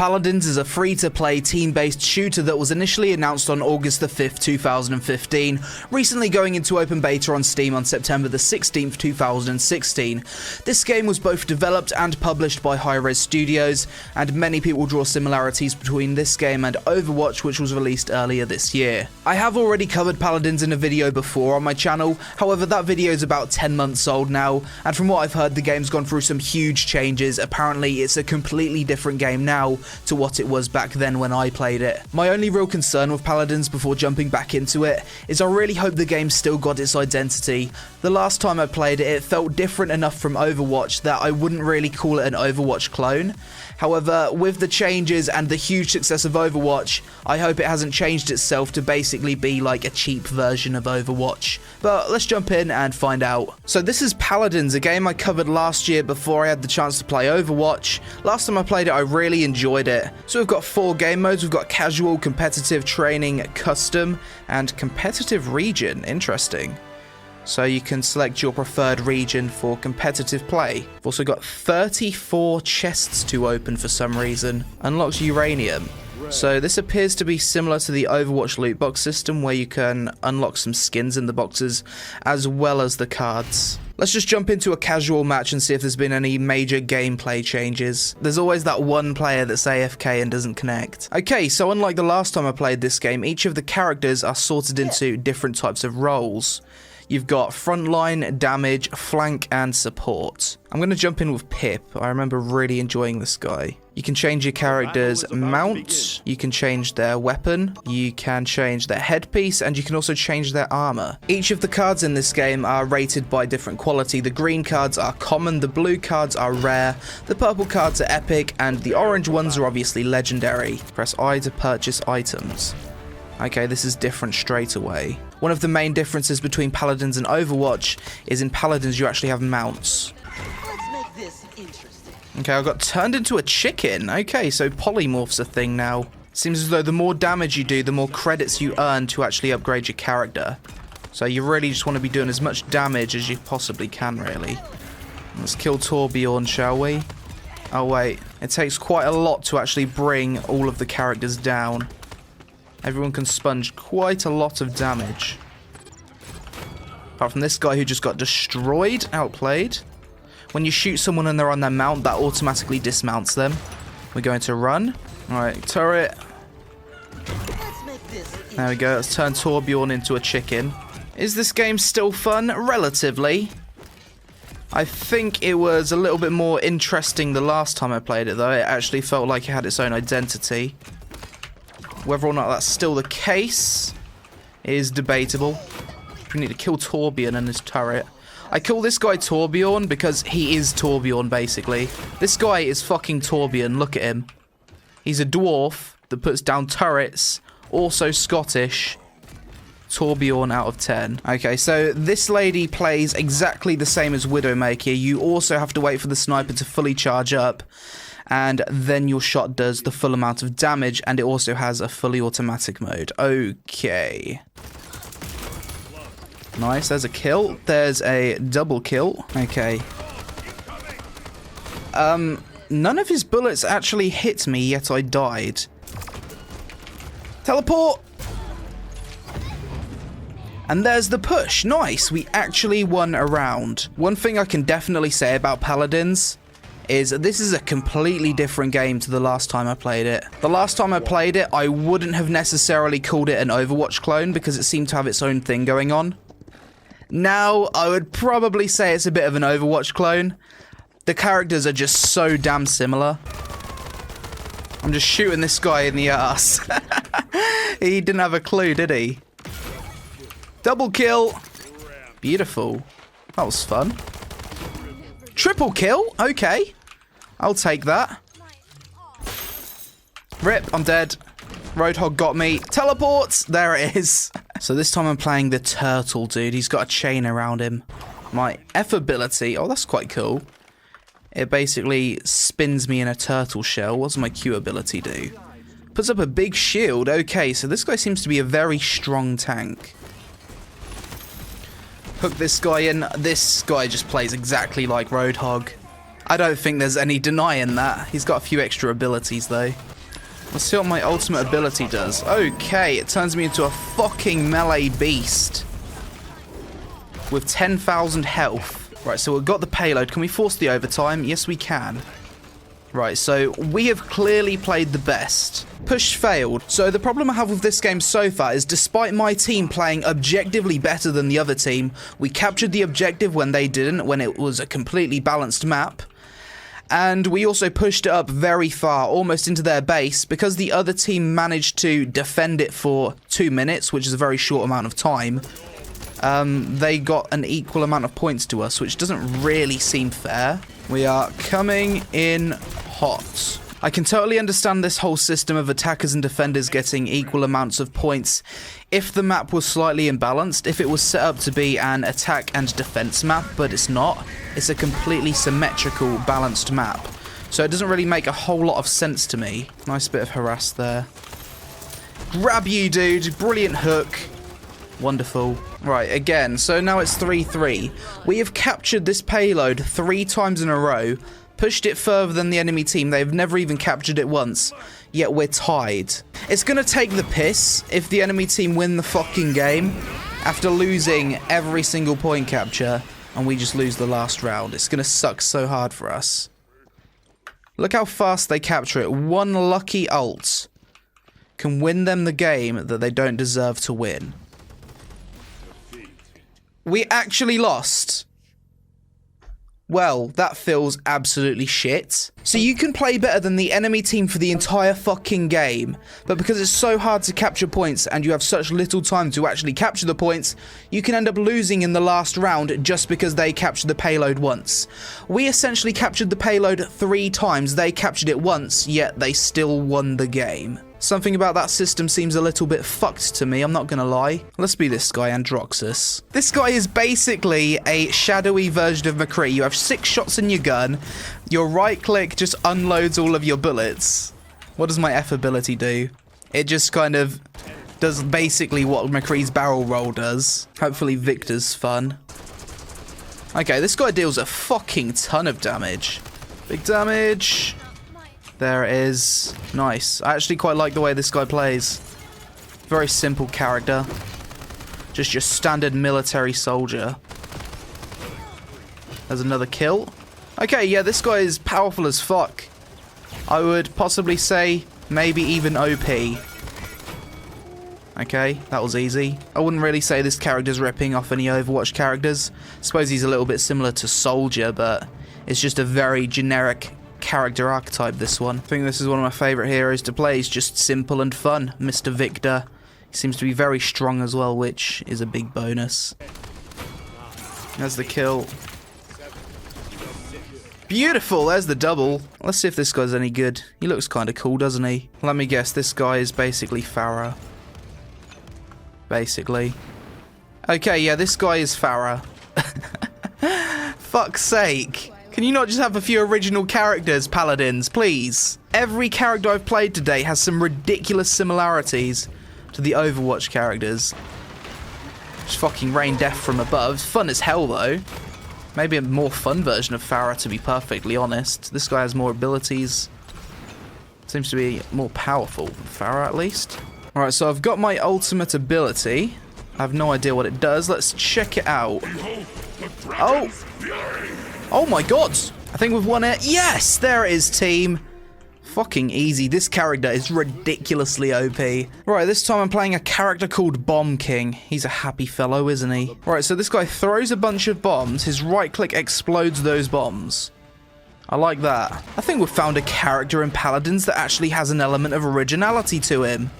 Paladins is a free-to-play team-based shooter that was initially announced on August the 5th, 2015, recently going into open beta on Steam on September the 16th, 2016. This game was both developed and published by Hi-Rez Studios, and many people draw similarities between this game and Overwatch, which was released earlier this year. I have already covered Paladins in a video before on my channel, however that video is about 10 months old now, and from what I've heard the game's gone through some huge changes. Apparently it's a completely different game now to what it was back then when I played it. My only real concern with Paladins before jumping back into it is I really hope the game still got its identity. The last time I played it, it felt different enough from Overwatch that I wouldn't really call it an Overwatch clone. However, with the changes and the huge success of Overwatch, I hope it hasn't changed itself to basically be like a cheap version of Overwatch. But let's jump in and find out. So this is Paladins, a game I covered last year before I had the chance to play Overwatch. Last time I played it, I really enjoyed it. So we've got 4 game modes. We've got casual, competitive, training, custom, and competitive region. Interesting. So you can select your preferred region for competitive play. We've also got 34 chests to open for some reason. Unlocks uranium. So this appears to be similar to the Overwatch loot box system where you can unlock some skins in the boxes as well as the cards. Let's just jump into a casual match and see if there's been any major gameplay changes. There's always that one player that's AFK and doesn't connect. Okay, so unlike the last time I played this game, each of the characters are sorted into different types of roles. You've got frontline, damage, flank, and support. I'm going to jump in with Pip. I remember really enjoying this guy. You can change your character's mount, you can change their weapon, you can change their headpiece, and you can also change their armor. Each of the cards in this game are rated by different quality. The green cards are common, the blue cards are rare, the purple cards are epic, and the orange ones are obviously legendary. Press I to purchase items. Okay, this is different straight away. One of the main differences between Paladins and Overwatch is in Paladins you actually have mounts. Let's make this interesting. Okay, I got turned into a chicken. Okay, so polymorph's a thing now. Seems as though the more damage you do, the more credits you earn to actually upgrade your character. So you really just want to be doing as much damage as you possibly can, really. Let's kill Torbjorn, shall we? Oh wait, it takes quite a lot to actually bring all of the characters down. Everyone can sponge quite a lot of damage. Apart from this guy who just got destroyed, outplayed. When you shoot someone and they're on their mount, that automatically dismounts them. We're going to run. Alright, turret. There we go, let's turn Torbjorn into a chicken. Is this game still fun? Relatively. I think it was a little bit more interesting the last time I played it, though. It actually felt like it had its own identity. Whether or not that's still the case is debatable. We need to kill Torbjorn and his turret. I call this guy Torbjorn because he is Torbjorn, basically. This guy is fucking Torbjorn. Look at him. He's a dwarf that puts down turrets, also Scottish. Torbjorn out of 10. Okay, so this lady plays exactly the same as Widowmaker. You also have to wait for the sniper to fully charge up, and then your shot does the full amount of damage, and it also has a fully automatic mode. Okay. Nice, there's a kill. There's a double kill. Okay. None of his bullets actually hit me, yet I died. Teleport! And there's the push. Nice, we actually won a round. One thing I can definitely say about Paladins is this is a completely different game to the last time I played it. The last time I played it, I wouldn't have necessarily called it an Overwatch clone because it seemed to have its own thing going on. Now, I would probably say it's a bit of an Overwatch clone. The characters are just so damn similar. I'm just shooting this guy in the ass. He didn't have a clue, did he? Double kill. Beautiful. That was fun. Triple kill? Okay. I'll take that. Rip, I'm dead. Roadhog got me. Teleports! There it is. So this time I'm playing the turtle dude. He's got a chain around him. My F ability. Oh, that's quite cool. It basically spins me in a turtle shell. What does my Q ability do? Puts up a big shield. Okay, so this guy seems to be a very strong tank. Hook this guy in. This guy just plays exactly like Roadhog. I don't think there's any denying that. He's got a few extra abilities, though. Let's see what my ultimate ability does. Okay, it turns me into a fucking melee beast. With 10,000 health. Right, so we've got the payload. Can we force the overtime? Yes, we can. Right, so we have clearly played the best. Push failed. So the problem I have with this game so far is despite my team playing objectively better than the other team, we captured the objective when they didn't, when it was a completely balanced map. And we also pushed it up very far, almost into their base, because the other team managed to defend it for 2 minutes, which is a very short amount of time. They got an equal amount of points to us, which doesn't really seem fair. We are coming in hot. I can totally understand this whole system of attackers and defenders getting equal amounts of points if the map was slightly imbalanced, if it was set up to be an attack and defense map, but it's not. It's a completely symmetrical, balanced map. So it doesn't really make a whole lot of sense to me. Nice bit of harass there. Grab you, dude. Brilliant hook. Wonderful. Right, again, so now it's 3-3. We have captured this payload 3 times in a row, pushed it further than the enemy team. They've never even captured it once, yet we're tied. It's going to take the piss if the enemy team win the fucking game after losing every single point capture and we just lose the last round. It's going to suck so hard for us. Look how fast they capture it. One lucky ult can win them the game that they don't deserve to win. We actually lost. Well, that feels absolutely shit. So you can play better than the enemy team for the entire fucking game, but because it's so hard to capture points and you have such little time to actually capture the points, you can end up losing in the last round just because they captured the payload once. We essentially captured the payload 3 times, they captured it once, yet they still won the game. Something about that system seems a little bit fucked to me, I'm not gonna lie. Let's be this guy, Androxus. This guy is basically a shadowy version of McCree. You have 6 shots in your gun, your right click just unloads all of your bullets. What does my F ability do? It just kind of does basically what McCree's barrel roll does. Hopefully Victor's fun. Okay, this guy deals a fucking ton of damage. Big damage. There it is. Nice. I actually quite like the way this guy plays. Very simple character. Just your standard military soldier. There's another kill. Okay, yeah, this guy is powerful as fuck. I would possibly say maybe even OP. Okay, that was easy. I wouldn't really say this character's ripping off any Overwatch characters. Suppose he's a little bit similar to Soldier, but it's just a very generic character archetype, this one. I think this is one of my favourite heroes to play. He's just simple and fun, Mr. Victor. He seems to be very strong as well, which is a big bonus. There's the kill. Beautiful, there's the double. Let's see if this guy's any good. He looks kind of cool, doesn't he? Let me guess, this guy is basically Farah. Basically. Okay, yeah, this guy is Farah. Fuck's sake. Can you not just have a few original characters, Paladins, please? Every character I've played today has some ridiculous similarities to the Overwatch characters. Just fucking rain death from above. Fun as hell, though. Maybe a more fun version of Farah, to be perfectly honest. This guy has more abilities. Seems to be more powerful than Farah, at least. Alright, so I've got my ultimate ability. I have no idea what it does. Let's check it out. Oh! Oh my god! I think we've won it. Yes! There it is, team. Fucking easy. This character is ridiculously OP. Right, this time I'm playing a character called Bomb King. He's a happy fellow, isn't he? Right, so this guy throws a bunch of bombs. His right click explodes those bombs. I like that. I think we've found a character in Paladins that actually has an element of originality to him.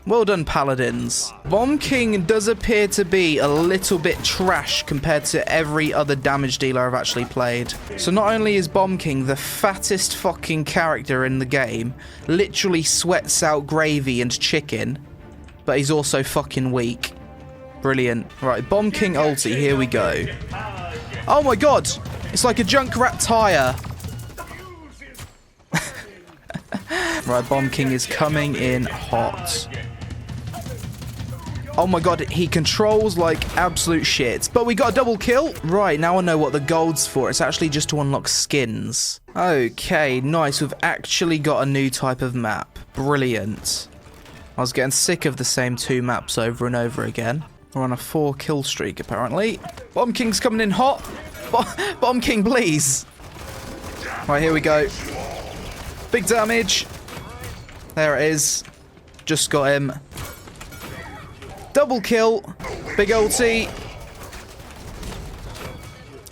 Well done, Paladins. Bomb King does appear to be a little bit trash compared to every other damage dealer I've actually played. So not only is Bomb King the fattest fucking character in the game, literally sweats out gravy and chicken, but he's also fucking weak. Brilliant. Right, Bomb King ulti, here we go. Oh my god! It's like a Junkrat tire. Right, Bomb King is coming in hot. Oh my god, he controls like absolute shit. But we got a double kill. Right, now I know what the gold's for. It's actually just to unlock skins. Okay, nice. We've actually got a new type of map. Brilliant. I was getting sick of the same 2 maps over and over again. We're on a 4 kill streak, apparently. Bomb King's coming in hot. Bomb King, please. Right, here we go. Big damage. There it is. Just got him. Double kill. Big ulti.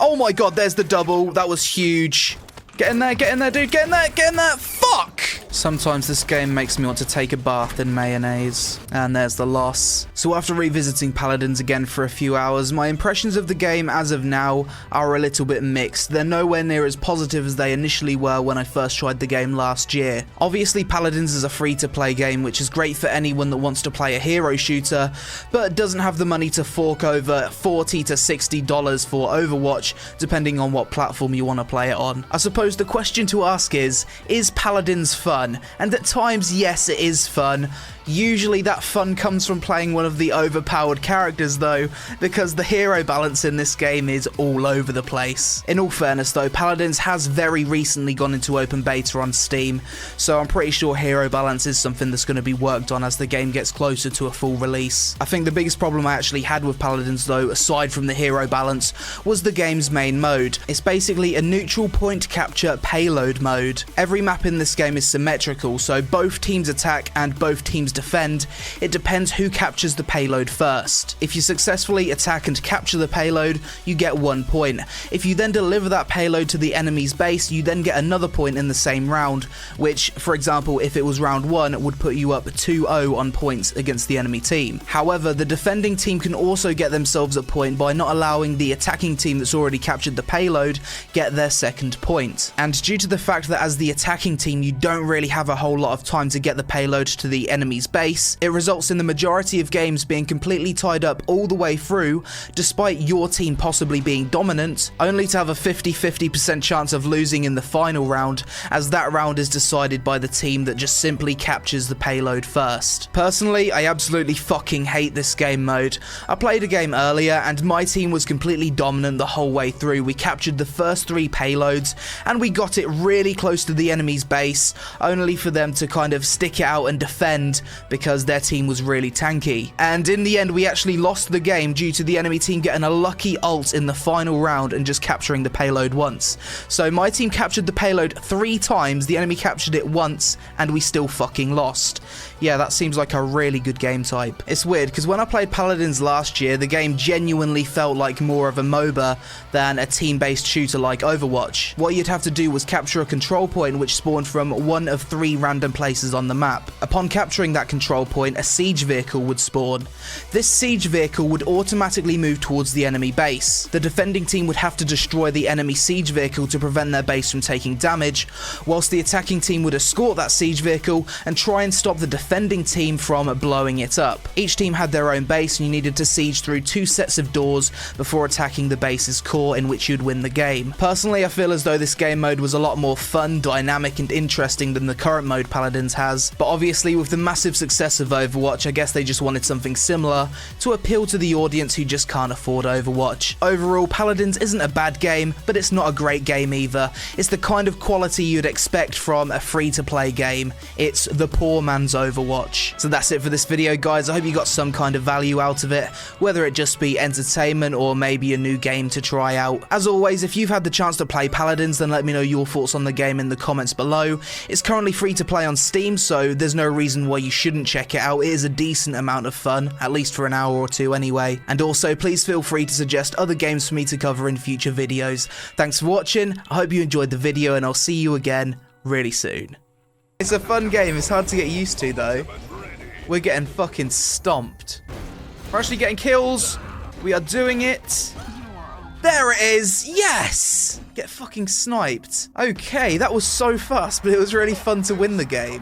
Oh my god, there's the double. That was huge. Get in there, dude. Get in there. Fuck! Sometimes this game makes me want to take a bath in mayonnaise. And there's the loss. So after revisiting Paladins again for a few hours, my impressions of the game as of now are a little bit mixed. They're nowhere near as positive as they initially were when I first tried the game last year. Obviously, Paladins is a free-to-play game, which is great for anyone that wants to play a hero shooter, but doesn't have the money to fork over $40 to $60 for Overwatch, depending on what platform you want to play it on. I suppose the question to ask is Paladins fun? And at times, yes, it is fun. Usually that fun comes from playing one of the overpowered characters though, because the hero balance in this game is all over the place. In all fairness though, Paladins has very recently gone into open beta on Steam, so I'm pretty sure hero balance is something that's going to be worked on as the game gets closer to a full release. I think the biggest problem I actually had with Paladins though, aside from the hero balance, was the game's main mode. It's basically a neutral point capture payload mode. Every map in this game is symmetrical, so both teams attack and both teams defend. It depends who captures the payload first. If you successfully attack and capture the payload, you get 1 point. If you then deliver that payload to the enemy's base, you then get another point in the same round, which, for example, if it was round 1, would put you up 2-0 on points against the enemy team. However, the defending team can also get themselves a point by not allowing the attacking team that's already captured the payload get their second point. And due to the fact that as the attacking team, you don't really have a whole lot of time to get the payload to the enemy's base, it results in the majority of games being completely tied up all the way through, despite your team possibly being dominant, only to have a 50-50% chance of losing in the final round, as that round is decided by the team that just simply captures the payload first. Personally, I absolutely fucking hate this game mode. I played a game earlier and my team was completely dominant the whole way through. We captured the first 3 payloads and we got it really close to the enemy's base, only for them to kind of stick it out and defend because their team was really tanky. And in the end, we actually lost the game due to the enemy team getting a lucky ult in the final round and just capturing the payload once. So my team captured the payload 3 times, the enemy captured it once, and we still fucking lost. Yeah, that seems like a really good game type. It's weird, because when I played Paladins last year, the game genuinely felt like more of a MOBA than a team-based shooter like Overwatch. What you'd have to do was capture a control point which spawned from one of 3 random places on the map. Upon capturing that control point, a siege vehicle would spawn. This siege vehicle would automatically move towards the enemy base. The defending team would have to destroy the enemy siege vehicle to prevent their base from taking damage, whilst the attacking team would escort that siege vehicle and try and stop the defending team from blowing it up. Each team had their own base and you needed to siege through 2 sets of doors before attacking the base's core, in which you'd win the game. Personally, I feel as though this game mode was a lot more fun, dynamic and interesting than the current mode Paladins has, but obviously with the massive success of Overwatch, I guess they just wanted something similar to appeal to the audience who just can't afford Overwatch. Overall, Paladins isn't a bad game, but it's not a great game either. It's the kind of quality you'd expect from a free-to-play game. It's the poor man's Overwatch. So that's it for this video, guys. I hope you got some kind of value out of it, whether it just be entertainment or maybe a new game to try out. As always, if you've had the chance to play Paladins, then let me know your thoughts on the game in the comments below. It's currently free to play on Steam, so there's no reason why you shouldn't check it out. It is a decent amount of fun, at least for an hour or 2 anyway. And also, please feel free to suggest other games for me to cover in future videos. Thanks for watching, I hope you enjoyed the video, and I'll see you again really soon. It's a fun game, it's hard to get used to though. We're getting fucking stomped. We're actually getting kills. We are doing it. There it is! Yes! Get fucking sniped. Okay, that was so fast, but it was really fun to win the game.